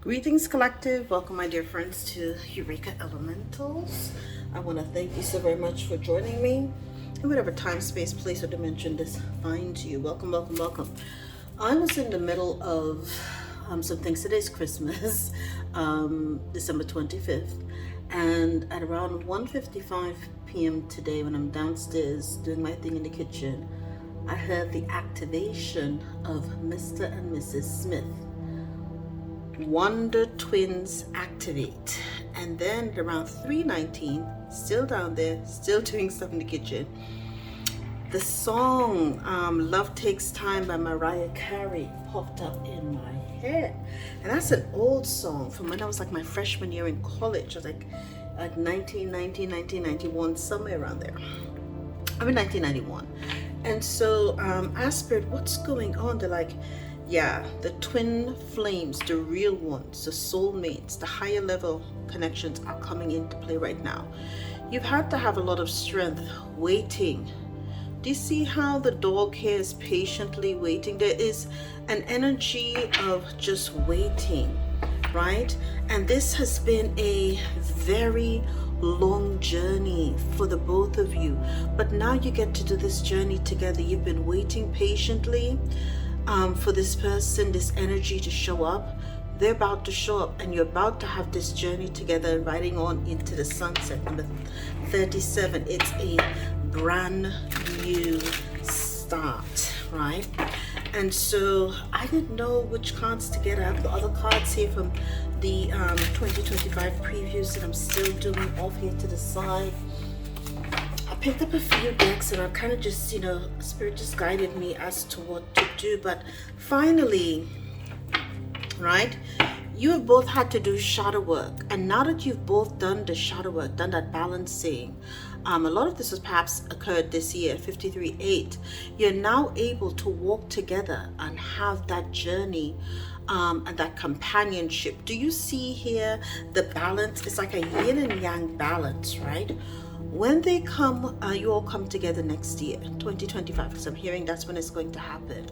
Greetings, collective. Welcome, my dear friends, to Eureka Elementals. I want to thank you so very much for joining me in whatever time, space, place, or dimension this finds you. Welcome, welcome, welcome. I was in the middle of some things. Today's Christmas, December 25th, and at around 1:55 p.m. today, when I'm downstairs doing my thing in the kitchen, I heard the activation of Mr. and Mrs. Smith. Wonder Twins activate. And then around 3:19, still down there, still doing stuff in the kitchen, the song Love Takes Time by Mariah Carey popped up in my head. And that's an old song from when I was like my freshman year in college. I was like 1991, somewhere around there. I'm in 1991. And so I asked Spirit, what's going on? They're like, yeah, the twin flames, the real ones, the soulmates, the higher level connections are coming into play right now. You've had to have a lot of strength waiting. Do you see how the dog here is patiently waiting? There is an energy of just waiting, right? And this has been a very long journey for the both of you. But now you get to do this journey together. You've been waiting patiently for this person, this energy to show up. They're about to show up, and you're about to have this journey together, riding on into the sunset. Number 37, it's a brand new start, right? And so I didn't know which cards to get. I have the other cards here from the 2025 previews that I'm still doing off here to the side. I picked up a few decks and I kind of just, Spirit just guided me as to what to do. But finally, right, you have both had to do shadow work. And now that you've both done the shadow work, done that balancing, a lot of this has perhaps occurred this year, 53-8. You're now able to walk together and have that journey and that companionship. Do you see here the balance? It's like a yin and yang balance, right? When they come, you all come together next year, 2025, because I'm hearing that's when it's going to happen.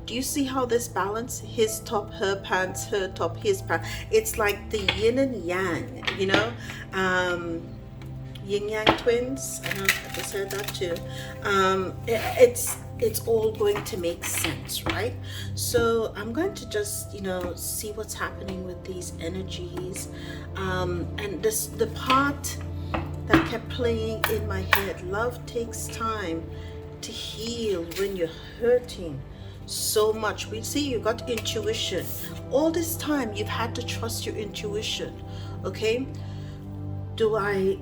Do you see how this balance, his top, her pants, her top, his pants, it's like the yin and yang, yin yang twins. I just heard that too. It's all going to make sense, right? So I'm going to just, see what's happening with these energies. And the part that kept playing in my head. Love takes time to heal when you're hurting so much. We see you got intuition. All this time you've had to trust your intuition. Okay? Do I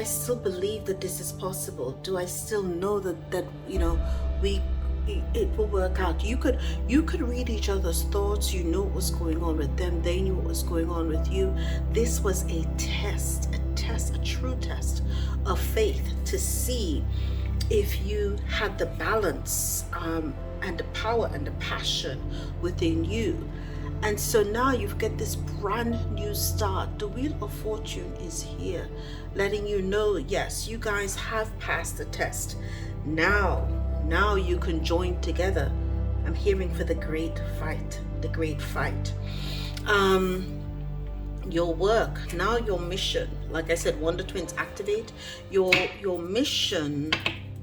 still believe that this is possible? Do I still know that it will work out? You could read each other's thoughts. You know what was going on with them. They knew what was going on with you. This was a test, a true test of faith to see if you had the balance and the power and the passion within you. And so now you've got this brand new start. The Wheel of Fortune is here, letting you know, yes, you guys have passed the test. Now you can join together. I'm hearing for the great fight, your work, now your mission, like I said, Wonder Twins activate. Your mission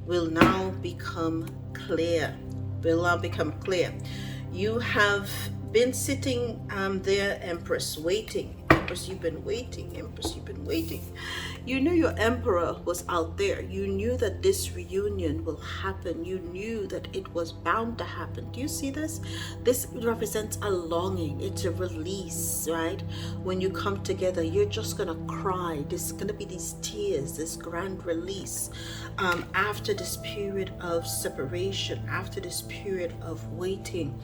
will now become clear. You have been sitting there, Empress, waiting. Empress, you've been waiting. Empress, you've been waiting. You knew your Emperor was out there. You knew that this reunion will happen. You knew that it was bound to happen. Do you see this? This represents a longing. It's a release, right? When you come together, you're just going to cry. There's going to be these tears, this grand release after this period of separation, after this period of waiting.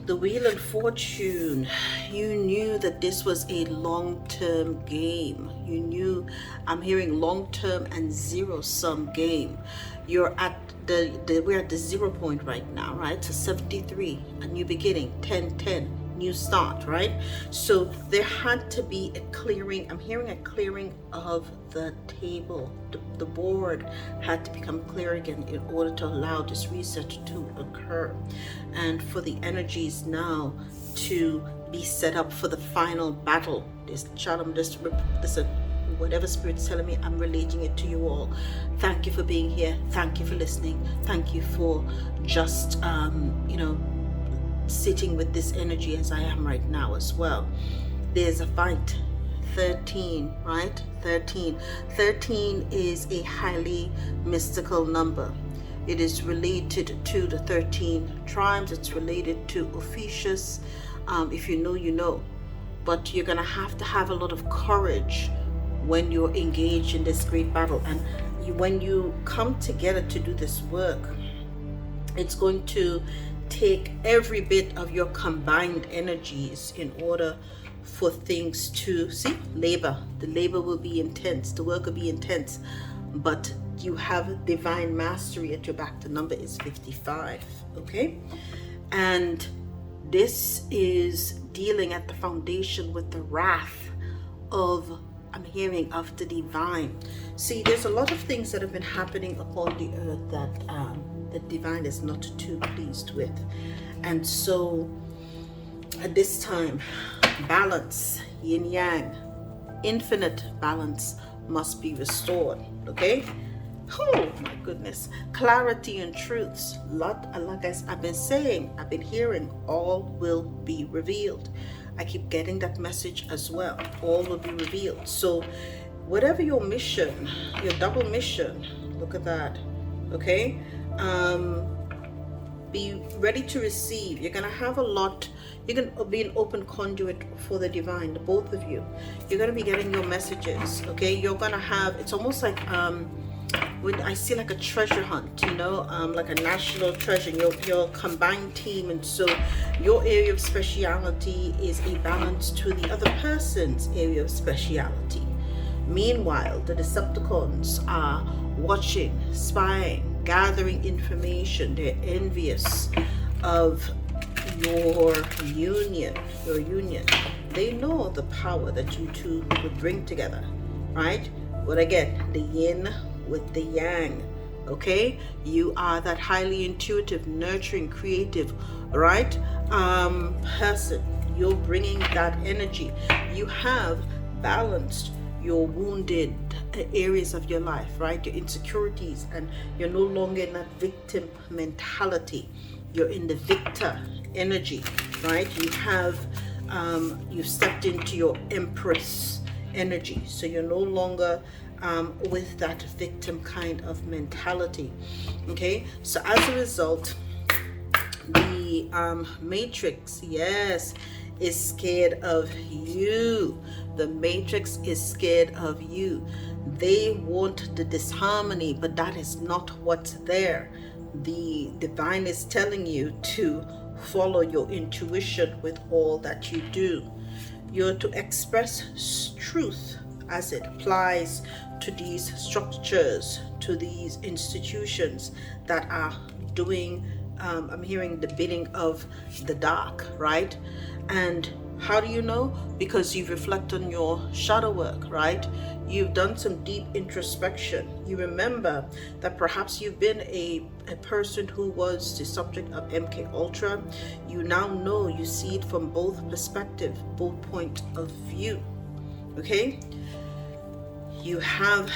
The Wheel of Fortune, you knew that this was a long-term game. You knew, I'm hearing long-term and zero-sum game. You're at we're at the 0 point right now, right? So 73, a new beginning, 10, new start, right? So there had to be a clearing. I'm hearing a clearing of the table. The board had to become clear again in order to allow this reset to occur, and for the energies now to be set up for the final battle. This child, I'm just whatever Spirit's telling me, I'm relating it to you all. Thank you for being here. Thank you for listening. Thank you for just sitting with this energy as I am right now as well. There's a fight. 13, right? 13 is a highly mystical number. It is related to the 13 tribes. It's related to Ophiuchus. If you know, you know. But you're going to have a lot of courage when you're engaged in this great battle. And when you come together to do this work, it's going to take every bit of your combined energies in order for things to labor. The labor will be intense. The work will be intense. But you have divine mastery at your back. The number is 55. Okay? And this is dealing at the foundation with the wrath of, I'm hearing, of the divine. See, there's a lot of things that have been happening upon the earth that the divine is not too pleased with. And so at this time, balance, yin yang, infinite balance must be restored. Okay? Oh my goodness. Clarity and truths. Like I've been saying, I've been hearing, all will be revealed. I keep getting that message as well. All will be revealed. So whatever your mission, your double mission, look at that. Okay? Be ready to receive. You're going to have a lot. You're going to be an open conduit for the divine, the both of you. You're going to be getting your messages. Okay? You're going to have, it's almost like, when I see like a treasure hunt, like a national treasure, your combined team. And so your area of speciality is a balance to the other person's area of speciality. Meanwhile, the Decepticons are watching, spying, gathering information. They're envious of your union. They know the power that you two would bring together, right? But again, the yin with the yang. Okay, you are that highly intuitive, nurturing, creative, right, person. You're bringing that energy. You have balanced your wounded areas of your life, right, your insecurities, and you're no longer in that victim mentality. You're in the victor energy, right? You have you've stepped into your empress energy, so you're no longer with that victim kind of mentality. Okay, so as a result, the matrix, yes, is scared of you. The matrix is scared of you. They want the disharmony, but that is not what's there. The divine is telling you to follow your intuition with all that you do. You're to express truth as it applies to these structures, to these institutions that are doing, I'm hearing, the bidding of the dark, right? And how do you know? Because you reflect on your shadow work, right? You've done some deep introspection. You remember that perhaps you've been a person who was the subject of MK Ultra. You now know, you see it from both perspectives, both point of view. Okay? You have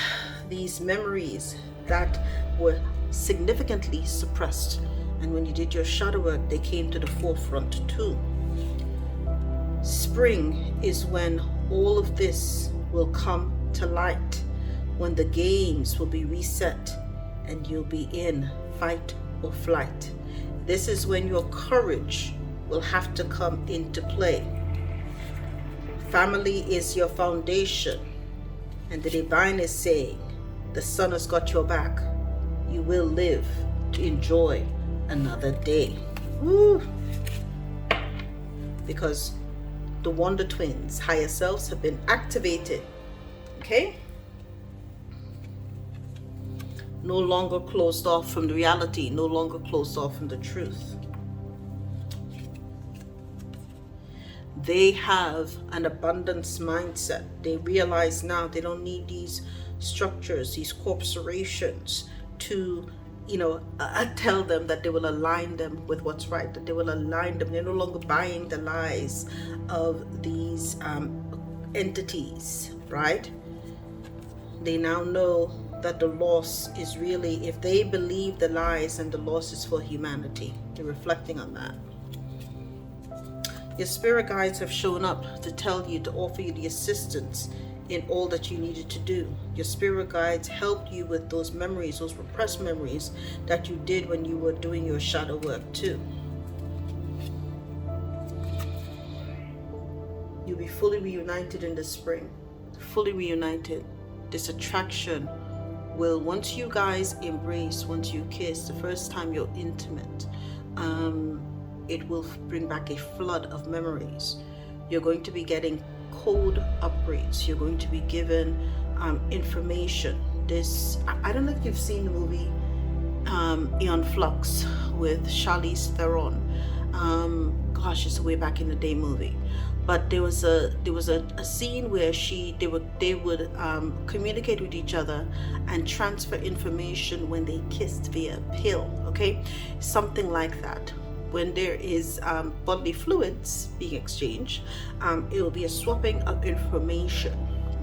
these memories that were significantly suppressed, and when you did your shadow work, they came to the forefront too. Spring is when all of this will come to light, when the games will be reset and you'll be in fight or flight. This is when your courage will have to come into play. Family is your foundation, and the divine is saying, the sun has got your back. You will live to enjoy another day. Woo! Because the Wonder Twins, higher selves, have been activated. Okay? No longer closed off from the reality, no longer closed off from the truth. They have an abundance mindset. They realize now they don't need these structures, these corporations to tell them that they will align them with what's right, that they will align them. They're no longer buying the lies of these entities, right? They now know that the loss is really, if they believe the lies, and the loss is for humanity. They're reflecting on that. Your spirit guides have shown up to tell you, to offer you the assistance in all that you needed to do. Your spirit guides helped you with those memories, those repressed memories that you did when you were doing your shadow work too. You'll be fully reunited in the spring. Fully reunited. This attraction will, once you guys embrace, once you kiss, the first time you're intimate, it will bring back a flood of memories. You're going to be getting code upgrades. You're going to be given information. I don't know if you've seen the movie Aeon Flux with Charlize Theron. Gosh, it's a way back in the day movie. But there was a scene where they would communicate with each other and transfer information when they kissed via pill. Okay, something like that. When there is bodily fluids being exchanged, it will be a swapping of information.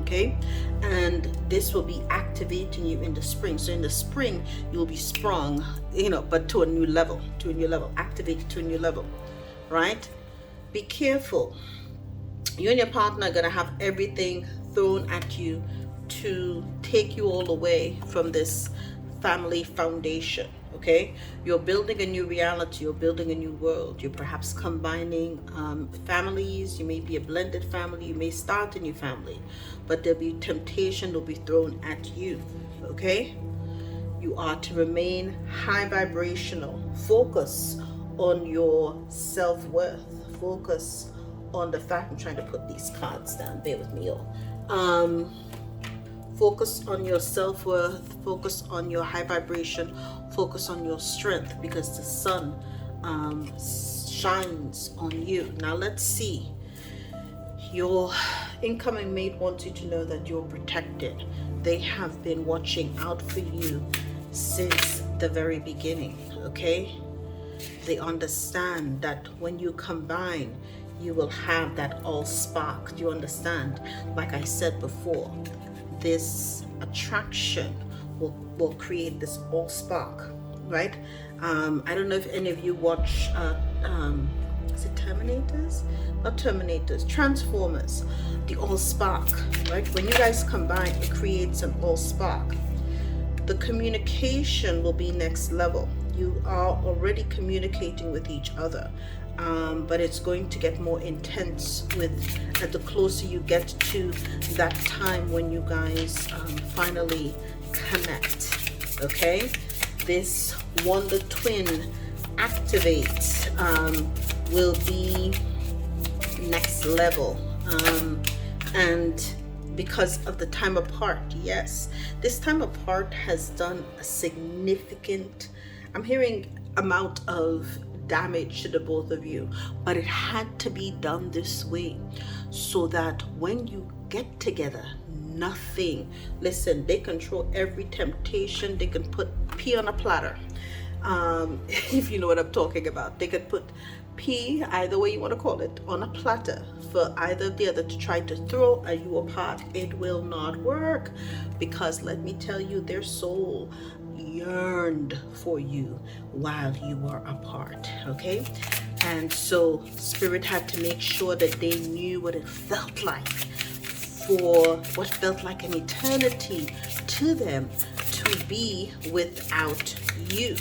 Okay, and this will be activating you in the spring. So in the spring, you'll be sprung, but to a new level, activated to a new level, right? Be careful. You and your partner are going to have everything thrown at you to take you all away from this family foundation. Okay, you're building a new reality, you're building a new world, you're perhaps combining families, you may be a blended family, you may start a new family, but there'll be temptation will be thrown at you. Okay, you are to remain high vibrational. Focus on your self-worth. Focus on the fact, I'm trying to put these cards down, bear with me all. Focus on your self-worth, focus on your high vibration, focus on your strength, because the sun shines on you. Now let's see. Your incoming mate wants you to know that you're protected. They have been watching out for you since the very beginning, okay? They understand that when you combine, you will have that all spark. Do you understand? Like I said before, this attraction will create this all spark, right? I don't know if any of you watch is it Terminators? Not Terminators, Transformers. The all spark, right? When you guys combine, it creates an all spark. The communication will be next level. You are already communicating with each other, but it's going to get more intense the closer you get to that time when you guys finally connect. Okay, this Wonder Twin activate will be next level, and because of the time apart. Yes, this time apart has done a significant, I'm hearing, amount of damage to the both of you, but it had to be done this way so that when you get together, nothing, listen, they control every temptation. They can put pea on a platter, if you know what I'm talking about. They could put pea, either way you want to call it, on a platter for either the other to try to throw you apart. It will not work, because let me tell you, their soul yearned for you while you were apart. Okay, and so spirit had to make sure that they knew what it felt like, for what felt like an eternity to them, to be without you.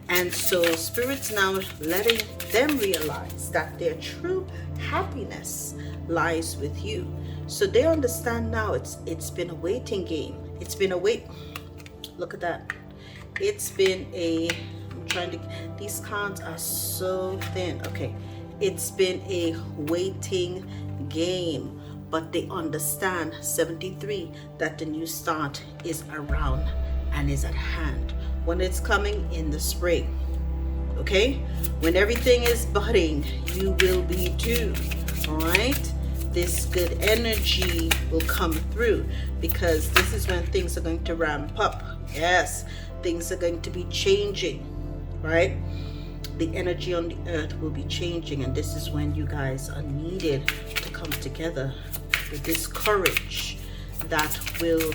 And so spirit's now letting them realize that their true happiness lies with you. So they understand now it's been a waiting game. It's been a wait. Look at that. It's been these cards are so thin. Okay, it's been a waiting game, but they understand, 73, that the new start is around and is at hand. When it's coming in the spring, okay, when everything is budding, you will be too. All right, this good energy will come through, because this is when things are going to ramp up. Yes, things are going to be changing, right? The energy on the earth will be changing, and this is when you guys are needed to come together with this courage that will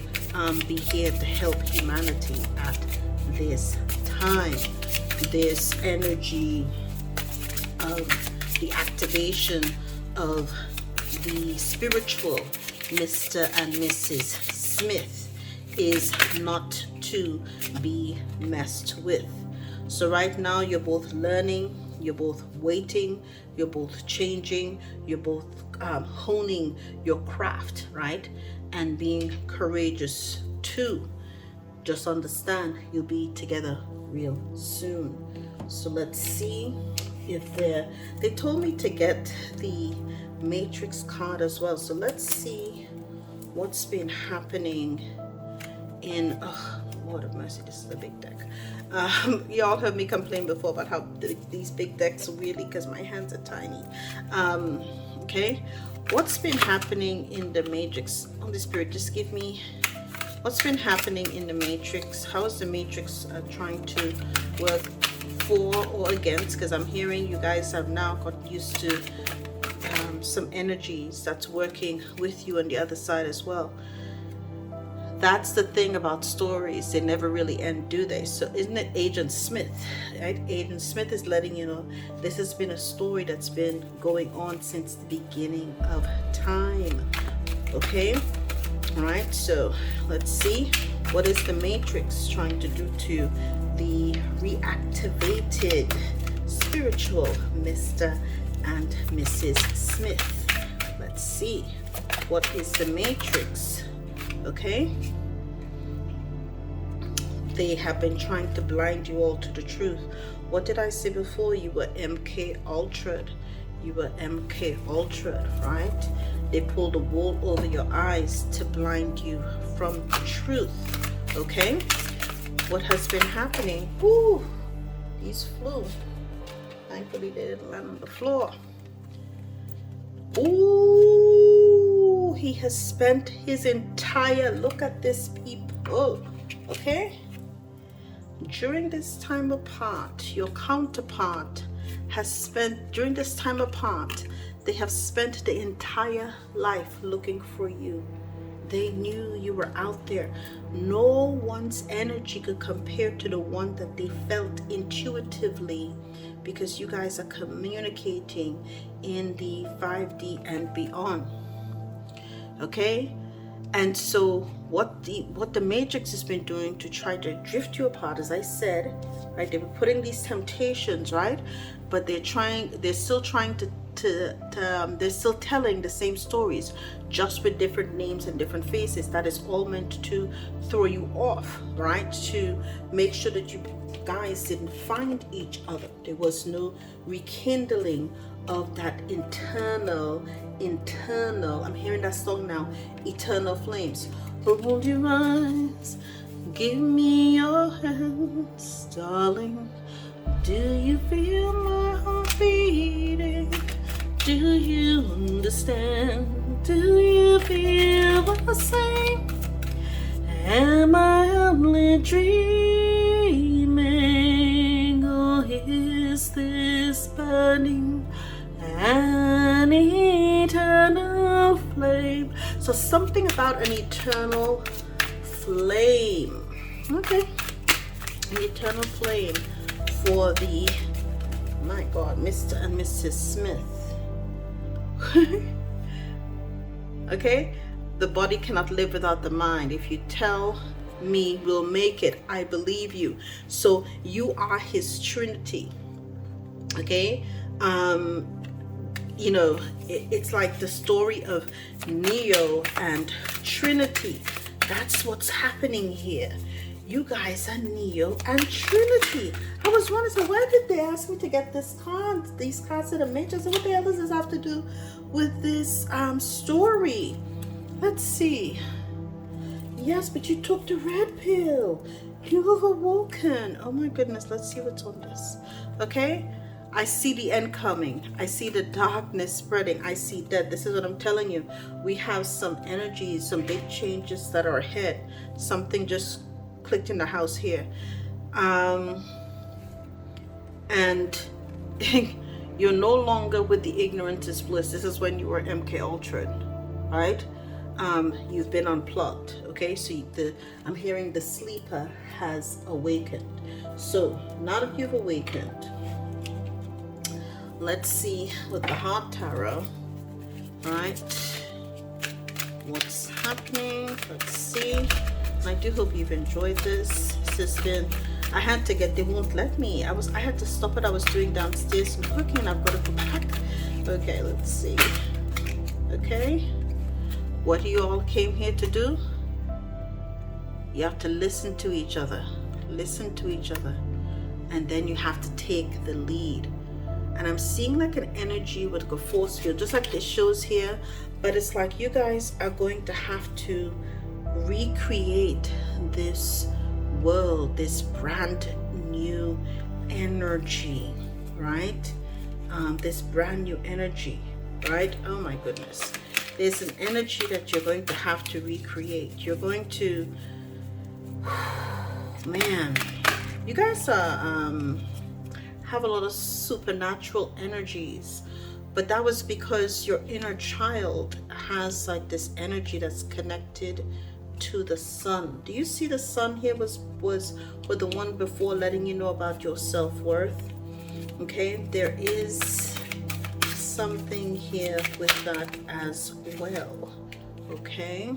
be here to help humanity at this time. This energy of the activation of the spiritual Mr. and Mrs. Smith is not to be messed with. So right now you're both learning, you're both waiting, you're both changing, you're both honing your craft, right? And being courageous too. Just understand, you'll be together real soon. So let's see if they told me to get the Matrix card as well. So let's see what's been happening in, oh, Lord of mercy, this is a big deck. Y'all heard me complain before about how these big decks are really, because my hands are tiny. Okay, what's been happening in the Matrix? Holy Spirit, just give me what's been happening in the Matrix. How is the Matrix trying to work for or against? Because I'm hearing you guys have now got used to some energies that's working with you on the other side as well. That's the thing about stories, they never really end, do they? So isn't it Agent Smith, right? Agent Smith is letting you know this has been a story that's been going on since the beginning of time. Okay, all right, so let's see what is the Matrix trying to do to the reactivated spiritual Mr. and Mrs. Smith. Let's see what is the Matrix. Okay, they have been trying to blind you all to the truth. What did I say before? You were MK Ultra'd. You were MK Ultra'd, right? They pulled the wool over your eyes to blind you from the truth. Okay, what has been happening? Woo, these flew. Thankfully they didn't land on the floor. Ooh, he has spent his entire, look at this, people, okay? During this time apart, your counterpart has spent, during this time apart, they have spent the entire life looking for you. They knew you were out there. No one's energy could compare to the one that they felt intuitively, because you guys are communicating in the 5D and beyond. Okay, and so what the Matrix has been doing to try to drift you apart, as I said, right? They were putting these temptations, right? But they're still trying to they're still telling the same stories, just with different names and different faces. That is all meant to throw you off, right? To make sure that you guys didn't find each other. There was no rekindling of that internal, I'm hearing that song now, eternal flames. Hold your eyes, give me your hands, darling. Do you feel my heart beating? Do you understand? Do you feel the same? Am I only dreaming, or is this burning an eternal flame? So something about an eternal flame. Okay, an eternal flame for the, my God, Mr. and Mrs. Smith. Okay, the body cannot live without the mind. If you tell me we'll make it, I believe you. So you are his Trinity. Okay, you know, it's like the story of Neo and Trinity. That's what's happening here. You guys are Neo and Trinity. I was wondering, so why did they ask me to get these cards to the Matrix? What the hell does this have to do with this story? Let's see. Yes, but you took the red pill. You have awoken. Oh my goodness, let's see what's on this. Okay, I see the end coming. I see the darkness spreading. I see death. This is what I'm telling you. We have some energies, some big changes that are ahead. Something just clicked in the house here. And you're no longer with the ignorance is bliss. This is when you were MK Ultra, right? You've been unplugged. Okay, so I'm hearing the sleeper has awakened. So now that you've awakened, let's see with the Heart Tarot, right? What's happening? Let's see. And I do hope you've enjoyed this. Assistant, I had to get, they won't let me. I had to stop what I was doing downstairs some cooking, and I've got to go back. Okay, let's see. Okay, what you all came here to do? You have to listen to each other. Listen to each other. And then you have to take the lead. And I'm seeing like an energy with a force field, just like it shows here. But it's like you guys are going to have to recreate this world, this brand new energy, right? This brand new energy, right? Oh my goodness. There's an energy that you're going to have to recreate. You're going to, man, you guys are, have a lot of supernatural energies, but that was because your inner child has like this energy that's connected to the sun. Do you see the sun here was with the one before letting you know about your self-worth? Okay, there is something here with that as well. Okay,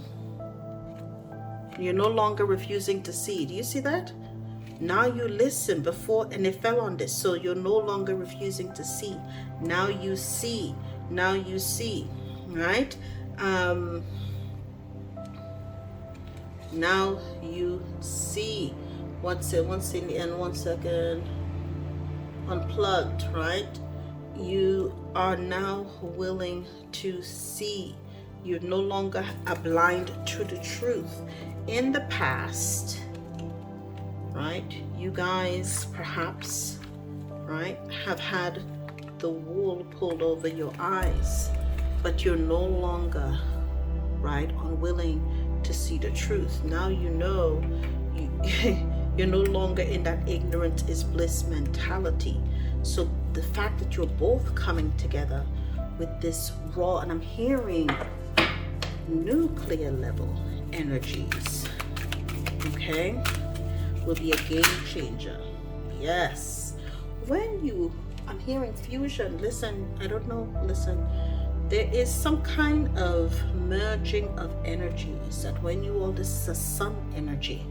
you're no longer refusing to see. Do you see that? Now you listen before, and it fell on this. So you're no longer refusing to see. Now you see. Now you see, right? Now you see. Once in the end, 1 second. Unplugged, right? You are now willing to see. You're no longer blind to the truth. In the past, right, you guys perhaps, right, have had the wool pulled over your eyes, but you're no longer, right, unwilling to see the truth. Now you know you're no longer in that ignorance is bliss mentality. So the fact that you're both coming together with this raw, and I'm hearing nuclear level energies, okay, will be a game changer. Yes. I'm hearing fusion. Listen, I don't know, listen. There is some kind of merging of energies that when you all, this is a sun energy.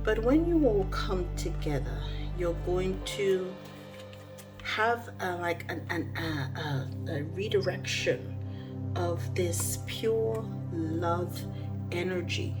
But when you all come together, you're going to have a redirection of this pure love energy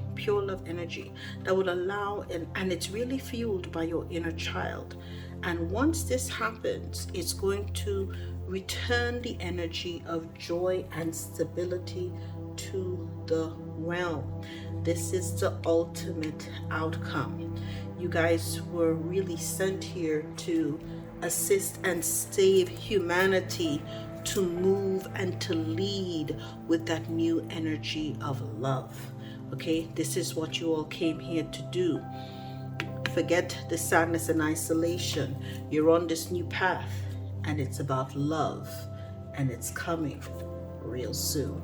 that will allow, and it's really fueled by your inner child. And once this happens, it's going to return the energy of joy and stability to the realm. This is the ultimate outcome. You guys were really sent here to assist and save humanity, to move and to lead with that new energy of love. Okay, this is what you all came here to do. Forget the sadness and isolation. You're on this new path, and it's about love, and it's coming real soon.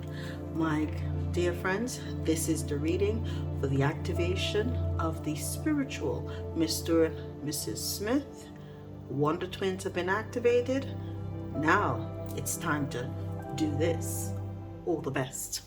My dear friends, this is the reading for the activation of the spiritual Mr. and Mrs. Smith. Wonder Twins have been activated. Now it's time to do this. All the best.